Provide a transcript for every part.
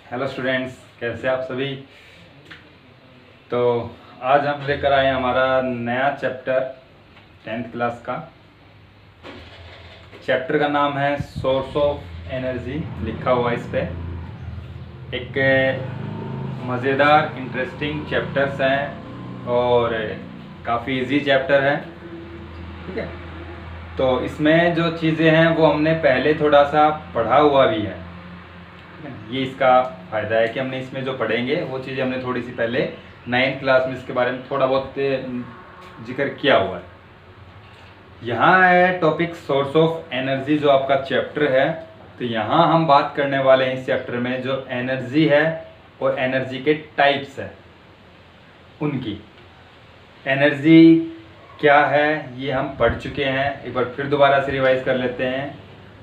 Hello students, कैसे आप सभी। तो आज हम लेकर आए हमारा नया चैप्टर 10th क्लास का। चैप्टर का नाम है सोर्स ऑफ एनर्जी, लिखा हुआ इस पे। एक मज़ेदार इंटरेस्टिंग चैप्टर्स हैं और काफ़ी इजी चैप्टर है, ठीक है। तो इसमें जो चीज़ें हैं वो हमने पहले थोड़ा सा पढ़ा हुआ भी है। ये इसका फ़ायदा है कि हमने इसमें जो पढ़ेंगे वो चीज़ें हमने थोड़ी सी पहले 9th क्लास में इसके बारे में थोड़ा बहुत जिक्र किया हुआ है। यहाँ है टॉपिक सोर्स ऑफ एनर्जी, जो आपका चैप्टर है। तो यहाँ हम बात करने वाले हैं इस चैप्टर में जो एनर्जी है और एनर्जी के टाइप्स है उनकी। एनर्जी क्या है ये हम पढ़ चुके हैं, एक बार फिर दोबारा से रिवाइज कर लेते हैं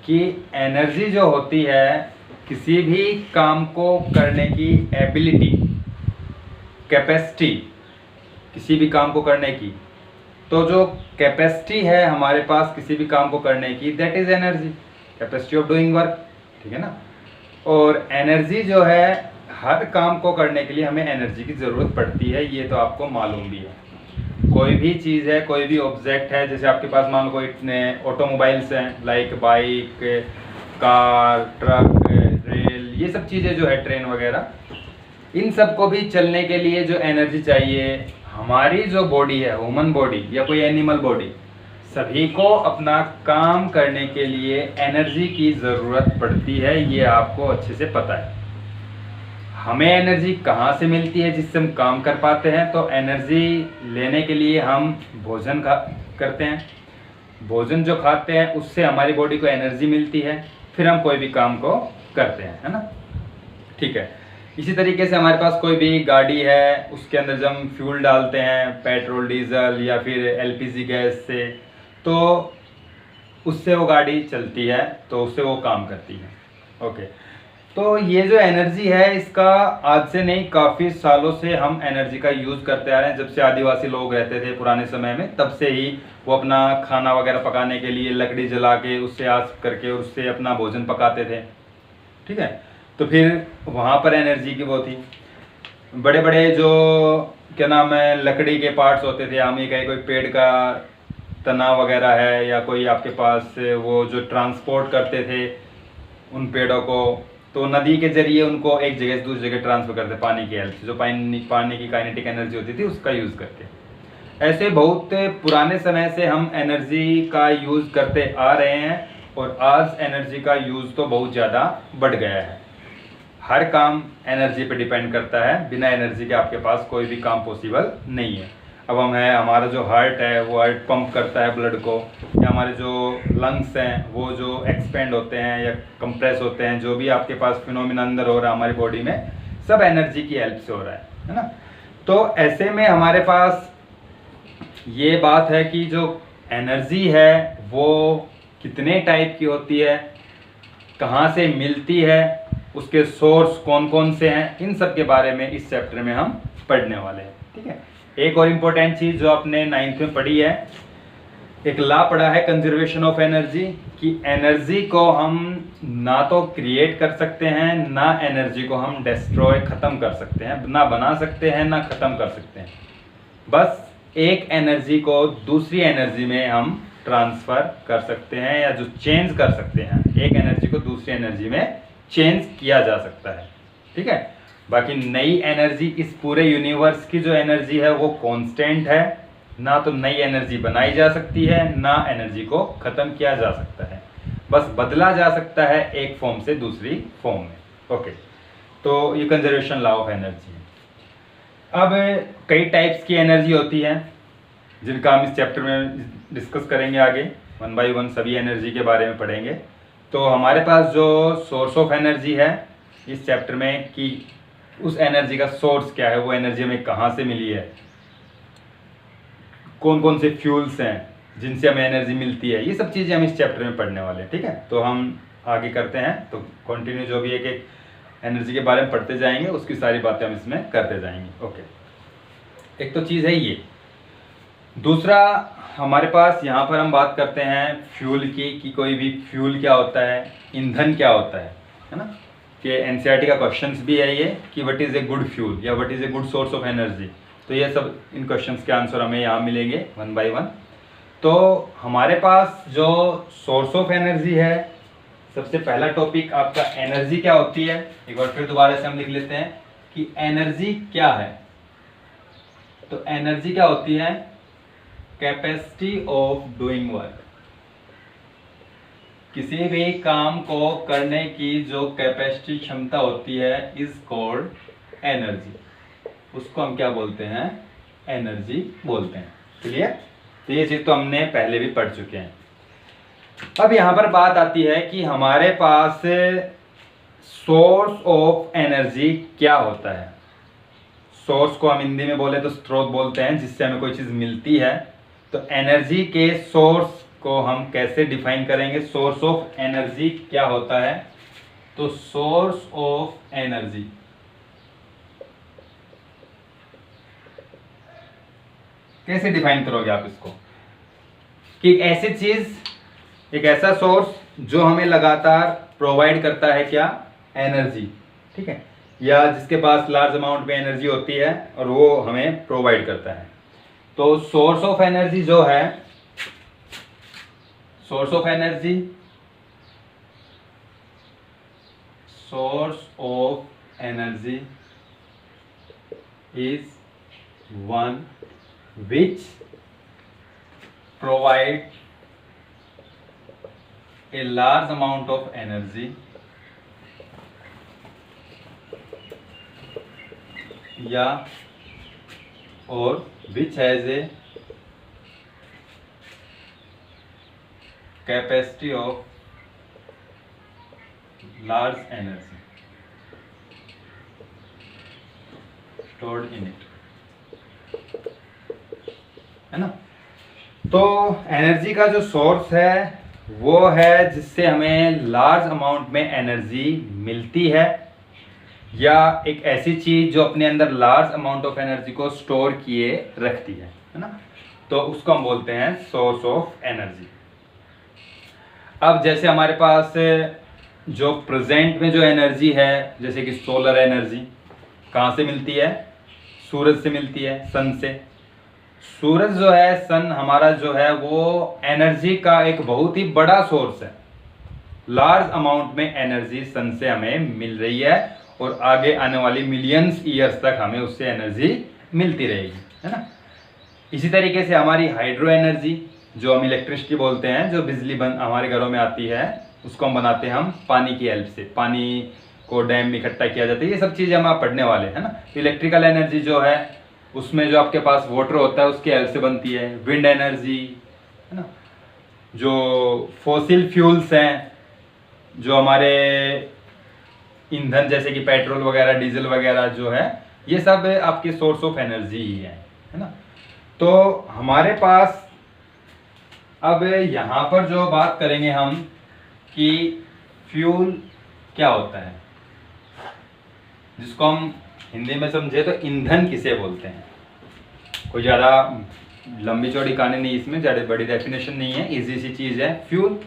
कि एनर्जी जो होती है किसी भी काम को करने की एबिलिटी, कैपेसिटी, किसी भी काम को करने की। तो जो कैपेसिटी है हमारे पास किसी भी काम को करने की, that is energy, capacity of doing work, ठीक है ना। और एनर्जी जो है हर काम को करने के लिए हमें एनर्जी की ज़रूरत पड़ती है, ये तो आपको मालूम भी है। कोई भी चीज़ है, कोई भी ऑब्जेक्ट है, जैसे आपके पास मान लो कोई इतने ऑटोमोबाइल्स हैं, like bike, car, truck, rail, ये सब चीज़ें जो है, ट्रेन वगैरह, इन सब को भी चलने के लिए जो एनर्जी चाहिए, हमारी जो बॉडी है, ह्यूमन बॉडी या कोई एनिमल बॉडी, सभी को अपना काम करने के लिए एनर्जी की ज़रूरत पड़ती है, ये आपको अच्छे से पता है। हमें एनर्जी कहाँ से मिलती है जिससे हम काम कर पाते हैं? तो एनर्जी लेने के लिए हम भोजन करते हैं। भोजन जो खाते हैं उससे हमारी बॉडी को एनर्जी मिलती है, फिर हम कोई भी काम को करते हैं, है ना, ठीक है। इसी तरीके से हमारे पास कोई भी गाड़ी है, उसके अंदर जब हम फ्यूल डालते हैं, पेट्रोल, डीजल या फिर एलपीजी गैस से, तो उससे वो गाड़ी चलती है, तो उससे वो काम करती है। ओके, तो ये जो एनर्जी है इसका आज से नहीं, काफ़ी सालों से हम एनर्जी का यूज़ करते आ रहे हैं। जब से आदिवासी लोग रहते थे पुराने समय में, तब से ही वो अपना खाना वगैरह पकाने के लिए लकड़ी जला के उससे आग करके उससे अपना भोजन पकाते थे, ठीक है। तो फिर वहाँ पर एनर्जी की वो थी। बड़े बड़े जो क्या नाम है लकड़ी के पार्ट्स होते थे, हम ये कहीं कोई पेड़ का तना वगैरह है या कोई आपके पास वो जो ट्रांसपोर्ट करते थे उन पेड़ों को, तो नदी के जरिए उनको एक जगह से दूसरी जगह ट्रांसफर करते पानी की हेल्प से, जो पानी की काइनेटिक एनर्जी होती थी उसका यूज़ करके। ऐसे बहुत पुराने समय से हम एनर्जी का यूज़ करते आ रहे हैं और आज एनर्जी का यूज़ तो बहुत ज़्यादा बढ़ गया है। हर काम एनर्जी पे डिपेंड करता है, बिना एनर्जी के आपके पास कोई भी काम पॉसिबल नहीं है। अब हमारा जो हार्ट है वो हार्ट पंप करता है ब्लड को, या हमारे जो लंग्स हैं वो जो एक्सपेंड होते हैं या कंप्रेस होते हैं, जो भी आपके पास फिनोमिना अंदर हो रहा है हमारी बॉडी में, सब एनर्जी की हेल्प से हो रहा है ना। तो ऐसे में हमारे पास ये बात है कि जो एनर्जी है वो कितने टाइप की होती है, कहाँ से मिलती है, उसके सोर्स कौन कौन से हैं, इन सब के बारे में इस चैप्टर में हम पढ़ने वाले हैं, ठीक है। एक और इम्पोर्टेंट चीज़ जो आपने 9th में पढ़ी है, एक लॉ पढ़ा है कंजर्वेशन ऑफ एनर्जी, कि एनर्जी को हम ना तो क्रिएट कर सकते हैं, ना एनर्जी को हम डिस्ट्रॉय ख़त्म कर सकते हैं, ना बना सकते हैं ना ख़त्म कर सकते हैं। बस एक एनर्जी को दूसरी एनर्जी में हम ट्रांसफ़र कर सकते हैं या जो चेंज कर सकते हैं, एक एनर्जी को दूसरी एनर्जी में चेंज किया जा सकता है, ठीक है। बाकी नई एनर्जी, इस पूरे यूनिवर्स की जो एनर्जी है वो कांस्टेंट है, ना तो नई एनर्जी बनाई जा सकती है ना एनर्जी को ख़त्म किया जा सकता है, बस बदला जा सकता है एक फॉर्म से दूसरी फॉर्म में। ओके, तो ये कंजर्वेशन लॉ ऑफ एनर्जी है। अब कई टाइप्स की एनर्जी होती है जिनका हम इस चैप्टर में डिस्कस करेंगे आगे, 1 बाय 1 सभी एनर्जी के बारे में पढ़ेंगे। तो हमारे पास जो सोर्स ऑफ एनर्जी है इस चैप्टर में, कि उस एनर्जी का सोर्स क्या है, वो एनर्जी हमें कहाँ से मिली है, कौन कौन से फ्यूल्स हैं जिनसे हमें एनर्जी मिलती है, ये सब चीज़ें हम इस चैप्टर में पढ़ने वाले हैं, ठीक है। तो हम आगे करते हैं, तो कंटिन्यू जो भी एक एक एनर्जी के बारे में पढ़ते जाएंगे उसकी सारी बातें हम इसमें करते जाएंगे। ओके, एक तो चीज़ है ये। दूसरा हमारे पास यहाँ पर हम बात करते हैं फ्यूल की, कि कोई भी फ्यूल क्या होता है, ईंधन क्या होता है ना। कि एनसीईआरटी का क्वेश्चंस भी है ये कि what is a good fuel या what is a good source of energy. तो ये सब इन क्वेश्चंस के आंसर हमें यहाँ मिलेंगे 1 बाय 1। तो हमारे पास जो सोर्स ऑफ एनर्जी है, सबसे पहला टॉपिक आपका एनर्जी क्या होती है। एक बार फिर दोबारा से हम लिख लेते हैं कि एनर्जी क्या है। तो एनर्जी क्या होती है, कैपेसिटी ऑफ डूइंग वर्क। किसी भी काम को करने की जो कैपेसिटी क्षमता होती है इज कॉल्ड एनर्जी। उसको हम क्या बोलते हैं, एनर्जी बोलते हैं। क्लियर। तो ये चीज तो हमने पहले भी पढ़ चुके हैं। अब यहां पर बात आती है कि हमारे पास सोर्स ऑफ एनर्जी क्या होता है। सोर्स को हम हिंदी में बोले तो स्रोत बोलते हैं, जिससे हमें कोई चीज मिलती है। तो एनर्जी के सोर्स को हम कैसे डिफाइन करेंगे, सोर्स ऑफ एनर्जी क्या होता है। तो सोर्स ऑफ एनर्जी कैसे डिफाइन करोगे आप इसको, कि ऐसी चीज, एक ऐसा सोर्स जो हमें लगातार प्रोवाइड करता है क्या, एनर्जी। ठीक है, या जिसके पास लार्ज अमाउंट में एनर्जी होती है और वो हमें प्रोवाइड करता है। तो सोर्स ऑफ एनर्जी जो है, source of energy, source of energy is one which provide a large amount of energy या or which has a capacity of large energy stored in it, है ना। तो एनर्जी का जो सोर्स है वो है जिससे हमें लार्ज अमाउंट में एनर्जी मिलती है, या एक ऐसी चीज जो अपने अंदर लार्ज अमाउंट ऑफ एनर्जी को स्टोर किए रखती है ना। तो उसको हम बोलते हैं सोर्स ऑफ एनर्जी। अब जैसे हमारे पास जो प्रेजेंट में जो एनर्जी है, जैसे कि सोलर एनर्जी कहाँ से मिलती है, सूरज से मिलती है, सन से। सूरज जो है, सन हमारा जो है, वो एनर्जी का एक बहुत ही बड़ा सोर्स है। लार्ज अमाउंट में एनर्जी सन से हमें मिल रही है और आगे आने वाली मिलियंस ईयर्स तक हमें उससे एनर्जी मिलती रहेगी, है ना। इसी तरीके से हमारी हाइड्रो एनर्जी, जो हम इलेक्ट्रिसिटी बोलते हैं, जो बिजली हमारे घरों में आती है, उसको हम बनाते हैं हम पानी की हेल्प से। पानी को डैम में इकट्ठा किया जाता है। ये सब चीज़ें हम आप पढ़ने वाले हैं ना। इलेक्ट्रिकल एनर्जी जो है, उसमें जो आपके पास वाटर होता है उसकी हेल्प से बनती है। विंड एनर्जी, है ना। जो फॉसिल फ्यूल्स हैं, जो हमारे ईंधन जैसे कि पेट्रोल वगैरह, डीजल वगैरह जो है, ये सब आपके सोर्स ऑफ एनर्जी ही है ना। तो हमारे पास अब यहाँ पर जो बात करेंगे हम कि फ्यूल क्या होता है, जिसको हम हिंदी में समझे तो ईंधन किसे बोलते हैं। कोई ज़्यादा लंबी चौड़ी कहानी नहीं, इसमें ज़्यादा बड़ी डेफिनेशन नहीं है, इजी सी चीज़ है। फ्यूल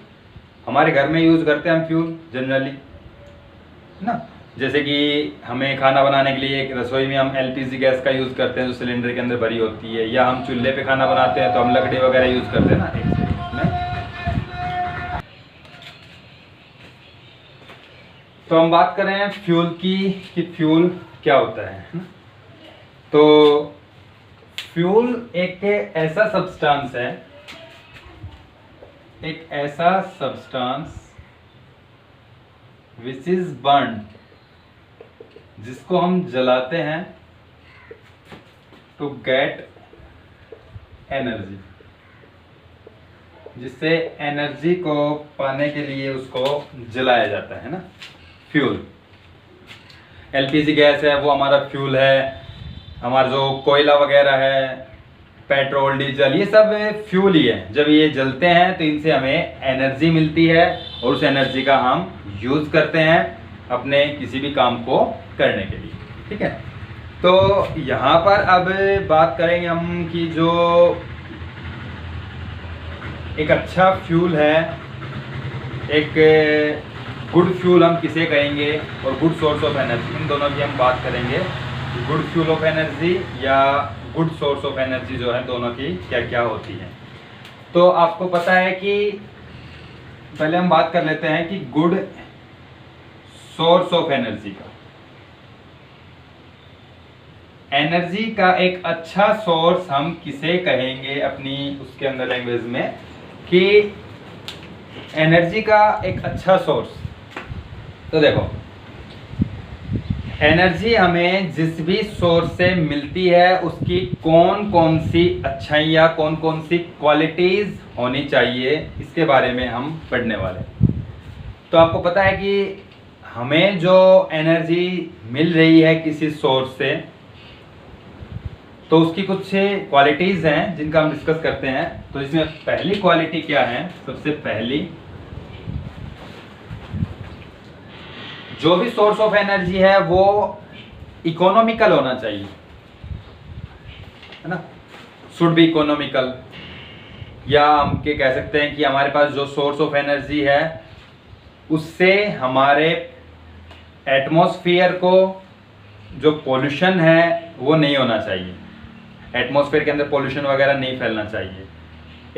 हमारे घर में यूज़ करते हैं हम फ्यूल जनरली, है ना। जैसे कि हमें खाना बनाने के लिए एक रसोई में हम एलपीजी गैस का यूज़ करते हैं, जो सिलेंडर के अंदर भरी होती है, या हम चूल्हे पे खाना बनाते हैं तो हम लकड़ी वगैरह यूज़ करते हैं ना। तो हम बात कर रहे हैं फ्यूल की कि फ्यूल क्या होता है। तो फ्यूल एक ऐसा सब्सटेंस है, एक ऐसा सब्सटेंस विच इज बर्न, जिसको हम जलाते हैं टू गेट एनर्जी, जिससे एनर्जी को पाने के लिए उसको जलाया जाता है ना, फ्यूल। एलपीजी गैस है वो हमारा फ्यूल है। हमारा जो कोयला वगैरह है, पेट्रोल, डीजल, ये सब फ्यूल ही है। जब ये जलते हैं तो इनसे हमें एनर्जी मिलती है और उस एनर्जी का हम यूज़ करते हैं अपने किसी भी काम को करने के लिए। ठीक है। तो यहाँ पर अब बात करेंगे हम कि जो एक अच्छा फ्यूल है, एक गुड फ्यूल हम किसे कहेंगे और गुड सोर्स ऑफ एनर्जी, इन दोनों की हम बात करेंगे। गुड फ्यूल ऑफ एनर्जी या गुड सोर्स ऑफ एनर्जी जो है, दोनों की क्या क्या होती है। तो आपको पता है कि पहले हम बात कर लेते हैं कि गुड सोर्स ऑफ एनर्जी का। एनर्जी का एक अच्छा सोर्स हम किसे कहेंगे अपनी उसके अंदर लैंग्वेज में, कि एनर्जी का एक अच्छा सोर्स। तो देखो, एनर्जी हमें जिस भी सोर्स से मिलती है उसकी कौन कौन सी अच्छाइयाँ, कौन कौन सी क्वालिटीज़ होनी चाहिए, इसके बारे में हम पढ़ने वाले। तो आपको पता है कि हमें जो एनर्जी मिल रही है किसी सोर्स से, तो उसकी कुछ क्वालिटीज़ हैं जिनका हम डिस्कस करते हैं। तो इसमें पहली क्वालिटी क्या है, सबसे पहली, जो भी सोर्स ऑफ एनर्जी है वो इकोनॉमिकल होना चाहिए, है ना। शुड बी इकोनॉमिकल, या हम के कह सकते हैं कि हमारे पास जो सोर्स ऑफ एनर्जी है उससे हमारे एटमॉस्फेयर को जो पोल्यूशन है वो नहीं होना चाहिए। एटमॉस्फेयर के अंदर पोल्यूशन वगैरह नहीं फैलना चाहिए।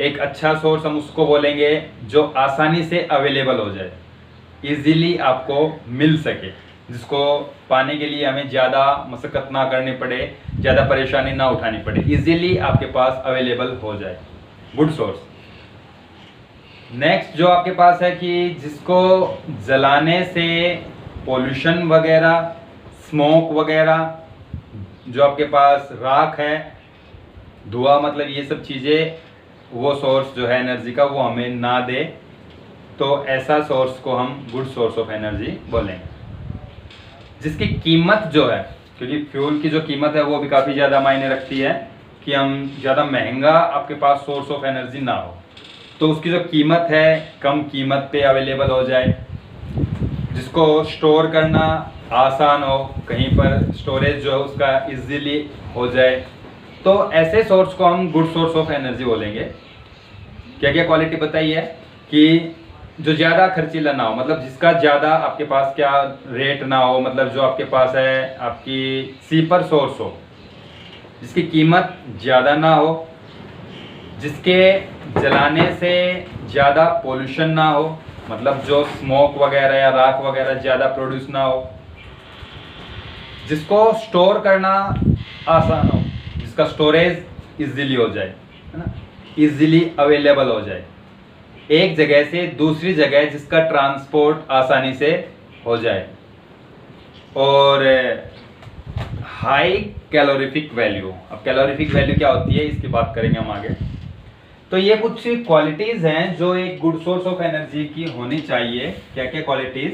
एक अच्छा सोर्स हम उसको बोलेंगे जो आसानी से अवेलेबल हो जाए, इजीली आपको मिल सके, जिसको पाने के लिए हमें ज़्यादा मशक्कत ना करनी पड़े, ज़्यादा परेशानी ना उठानी पड़े, इजीली आपके पास अवेलेबल हो जाए, गुड सोर्स। नेक्स्ट जो आपके पास है कि जिसको जलाने से पोल्यूशन वगैरह, स्मोक वगैरह, जो आपके पास राख है, धुआं, मतलब ये सब चीज़ें, वो सोर्स जो है एनर्जी का वो हमें ना दे, तो ऐसा सोर्स को हम गुड सोर्स ऑफ एनर्जी बोलेंगे। जिसकी कीमत जो है, क्योंकि फ्यूल की जो कीमत है वो भी काफ़ी ज़्यादा मायने रखती है, कि हम ज़्यादा महंगा आपके पास सोर्स ऑफ एनर्जी ना हो, तो उसकी जो कीमत है कम कीमत पे अवेलेबल हो जाए, जिसको स्टोर करना आसान हो, कहीं पर स्टोरेज जो है उसका इजीली हो जाए, तो ऐसे सोर्स को हम गुड सोर्स ऑफ एनर्जी बोलेंगे। क्या क्या क्वालिटी बताई है कि जो ज़्यादा खर्चीला ना हो, मतलब जिसका ज़्यादा आपके पास क्या रेट ना हो, मतलब जो आपके पास है आपकी सीपर सोर्स हो, जिसकी कीमत ज़्यादा ना हो, जिसके जलाने से ज़्यादा पोल्यूशन ना हो, मतलब जो स्मोक वगैरह या राख वगैरह ज़्यादा प्रोड्यूस ना हो, जिसको स्टोर करना आसान हो, जिसका स्टोरेज इजीली हो जाए, है ना, इजीली अवेलेबल हो जाए, एक जगह से दूसरी जगह जिसका ट्रांसपोर्ट आसानी से हो जाए, और हाई कैलोरीफिक वैल्यू। अब कैलोरीफिक वैल्यू क्या होती है इसकी बात करेंगे हम आगे। तो ये कुछ क्वालिटीज़ हैं जो एक गुड सोर्स ऑफ एनर्जी की होनी चाहिए। क्या क्या क्वालिटीज़,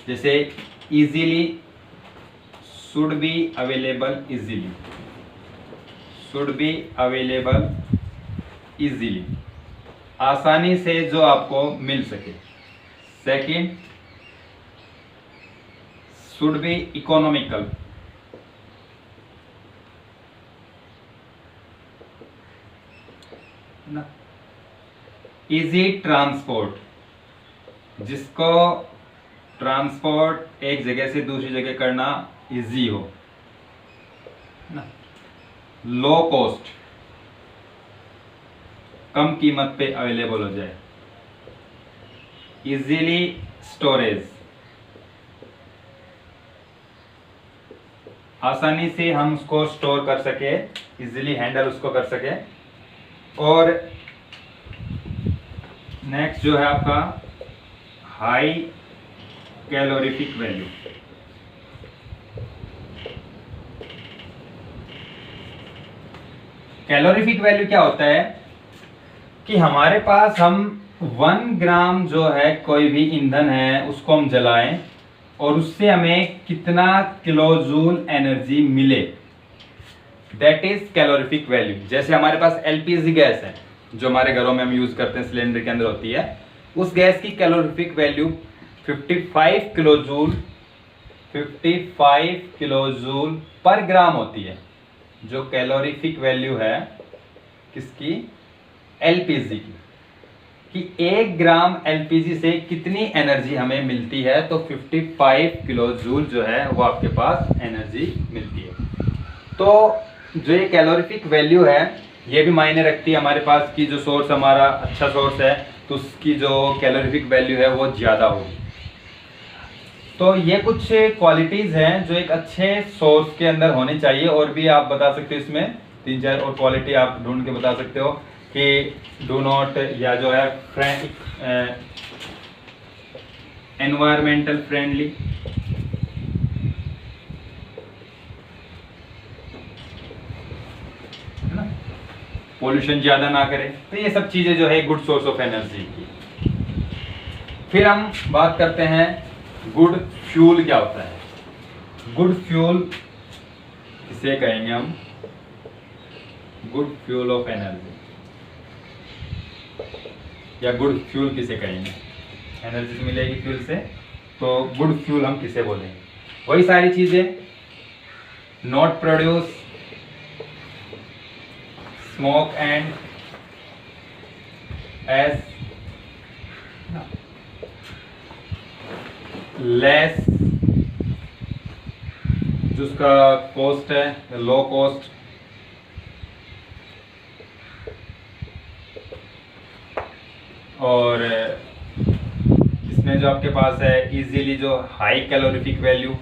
जैसे easily, should be available easily, should be available easily, आसानी से जो आपको मिल सके। सेकंड, शुड बी इकोनॉमिकल, ना, इजी ट्रांसपोर्ट, जिसको ट्रांसपोर्ट एक जगह से दूसरी जगह करना इजी हो, ना, लो कॉस्ट, कम कीमत पे अवेलेबल हो जाए, इजीली स्टोरेज, आसानी से हम उसको स्टोर कर सके, इजीली हैंडल उसको कर सके। और नेक्स्ट जो है आपका high calorific value. Calorific value क्या होता है कि हमारे पास हम 1 ग्राम जो है कोई भी ईंधन है उसको हम जलाएं और उससे हमें कितना किलो जूल एनर्जी मिले, दैट इज कैलोरीफिक वैल्यू। जैसे हमारे पास एलपीजी गैस है जो हमारे घरों में हम यूज करते हैं, सिलेंडर के अंदर होती है, उस गैस की calorific value 55 kilo joule, 55 kilo joule पर ग्राम होती है, जो कैलोरीफिक वैल्यू है किसकी, एलपीजी की। कि 1 ग्राम एलपीजी से कितनी एनर्जी हमें मिलती है, तो 55 किलो जूल जो है वो आपके पास एनर्जी मिलती है। तो जो ये कैलोरीफिक वैल्यू है ये भी मायने रखती है हमारे पास की जो सोर्स हमारा अच्छा सोर्स है तो उसकी जो कैलोरीफिक वैल्यू है वो ज़्यादा होगी। तो ये कुछ क्वालिटीज़ हैं जो एक अच्छे सोर्स के अंदर होनी चाहिए, और भी आप बता सकते हो इसमें 3-4 और क्वालिटी आप ढूंढ के बता सकते हो कि डू नॉट, या जो है एनवायरमेंटल फ्रेंडली, है ना, पोल्यूशन ज़्यादा ना करे। तो ये सब चीज़ें जो है गुड सोर्स ऑफ एनर्जी की। फिर हम बात करते हैं गुड फ्यूल क्या होता है। गुड फ्यूल किसे कहेंगे हम, गुड फ्यूल ऑफ एनर्जी, या गुड फ्यूल किसे कहेंगे, एनर्जी मिलेगी फ्यूल से, तो गुड फ्यूल हम किसे बोलेंगे। वही सारी चीजें, not produce smoke and S less, जिसका कॉस्ट है लो कॉस्ट, और इसमें जो आपके पास है इजीली जो हाई कैलोरीफिक वैल्यू,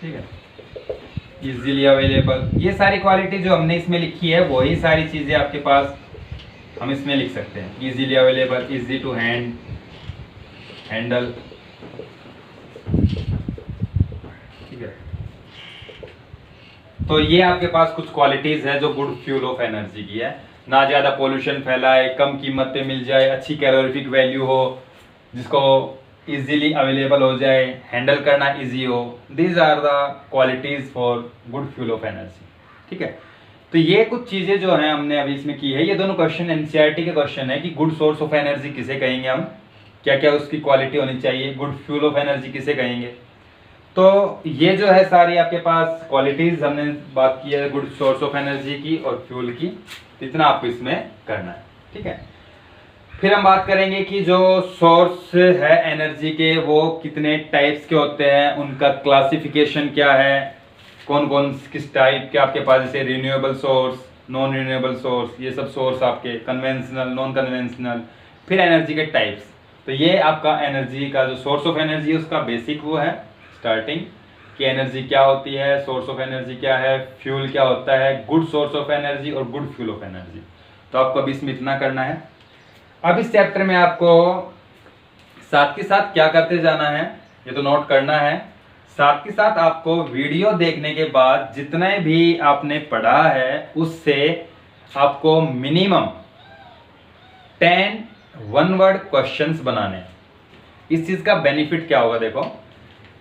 ठीक है, इजीली अवेलेबल। ये सारी क्वालिटी जो हमने इसमें लिखी है वही सारी चीजें आपके पास हम इसमें लिख सकते हैं। Easily available, easy to handle, ठीक है। तो ये आपके पास कुछ क्वालिटीज है जो गुड फ्यूल ऑफ एनर्जी की है। ना ज्यादा पोल्यूशन फैलाए, कम कीमत पे मिल जाए, अच्छी कैलोरीफिक वैल्यू हो, जिसको इजीली अवेलेबल हो जाए, हैंडल करना इजी हो। These are the qualities for good fuel of energy, ठीक है। तो ये कुछ चीजें जो हैं हमने अभी इसमें की है। ये दोनों क्वेश्चन एनसीईआरटी के क्वेश्चन है कि गुड सोर्स ऑफ एनर्जी किसे कहेंगे हम, क्या क्या उसकी क्वालिटी होनी चाहिए, गुड फ्यूल ऑफ एनर्जी किसे कहेंगे। तो ये जो है सारी आपके पास क्वालिटीज हमने बात की है गुड सोर्स ऑफ एनर्जी की और फ्यूल की। इतना आपको इसमें करना है, ठीक है। फिर हम बात करेंगे कि जो सोर्स है एनर्जी के वो कितने टाइप्स के होते हैं, उनका क्लासिफिकेशन क्या है, कौन कौन किस टाइप के आपके पास, जैसे renewable source, non renewable source, ये सब सोर्स आपके कन्वेंशनल, नॉन कन्वेंशनल। फिर एनर्जी के टाइप्स। तो ये आपका एनर्जी का जो सोर्स ऑफ एनर्जी है उसका बेसिक वो है स्टार्टिंग कि एनर्जी क्या होती है, सोर्स ऑफ एनर्जी क्या है, फ्यूल क्या होता है, गुड सोर्स ऑफ एनर्जी और गुड फ्यूल ऑफ एनर्जी। तो आपको अभी इसमें इतना करना है। अब इस चैप्टर में आपको साथ के साथ क्या करते जाना है ये तो नोट करना है। साथ के साथ आपको वीडियो देखने के बाद जितने भी आपने पढ़ा है उससे आपको मिनिमम 10 वन वर्ड क्वेश्चंस बनाने हैं। इस चीज का बेनिफिट क्या होगा, देखो,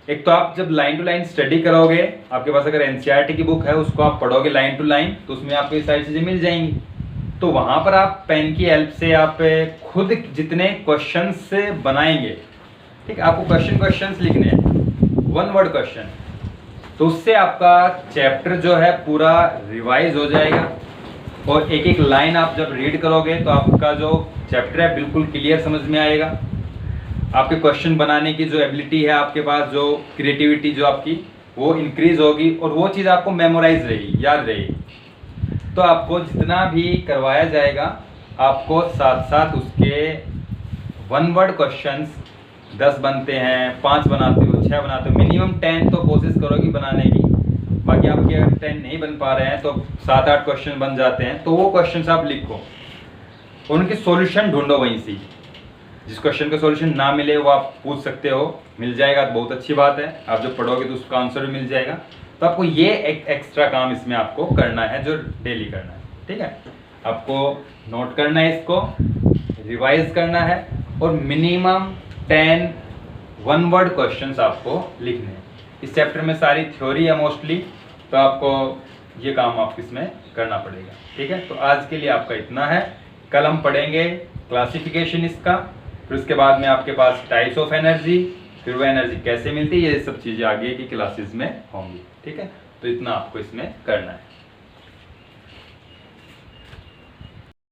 एक तो आप जब लाइन टू लाइन स्टडी करोगे, आपके पास अगर एनसीईआरटी की बुक है उसको आप पढ़ोगे लाइन टू लाइन, तो उसमें आपको ये सारी चीजें मिल जाएंगी। तो वहां पर आप पेन की हेल्प से आप खुद जितने क्वेश्चंस बनाएंगे, ठीक है, आपको क्वेश्चंस लिखने हैं, वन वर्ड क्वेश्चन, तो उससे आपका चैप्टर जो है पूरा रिवाइज हो जाएगा। और एक एक लाइन आप जब रीड करोगे तो आपका जो चैप्टर है बिल्कुल क्लियर समझ में आएगा। आपके क्वेश्चन बनाने की जो एबिलिटी है आपके पास, जो क्रिएटिविटी जो आपकी वो इंक्रीज होगी और वो चीज़ आपको मेमोराइज रहेगी, याद रहेगी। तो आपको जितना भी करवाया जाएगा आपको साथ साथ उसके वन वर्ड क्वेश्चंस 10 बनते हैं, 5 बनाते हो, 6 बनाते हो, मिनिमम 10 तो कोशिश करोगी बनाने की। बाकी आपके अगर 10 नहीं बन पा रहे हैं तो 7-8 क्वेश्चन बन जाते हैं, तो वो क्वेश्चंस आप लिखो, उनके सॉल्यूशन ढूंढो वहीं से। जिस क्वेश्चन का सॉल्यूशन ना मिले वो आप पूछ सकते हो, मिल जाएगा तो बहुत अच्छी बात है, आप जब पढ़ोगे तो उसका आंसर भी मिल जाएगा। तो आपको ये एक एक्स्ट्रा काम इसमें आपको करना है जो डेली करना है, ठीक है। आपको नोट करना है, इसको रिवाइज करना है और मिनिमम 10 वन वर्ड क्वेश्चंस आपको लिखने हैं। इस चैप्टर में सारी थ्योरी है मोस्टली, तो आपको ये काम आप इसमें करना पड़ेगा, ठीक है। तो आज के लिए आपका इतना है। कल हम पढ़ेंगे क्लासिफिकेशन इसका, फिर उसके बाद में आपके पास टाइप्स ऑफ एनर्जी, फिर वो एनर्जी कैसे मिलती है, ये सब चीज़ें आगे की क्लासेस में होंगी, ठीक है। तो इतना आपको इसमें करना है।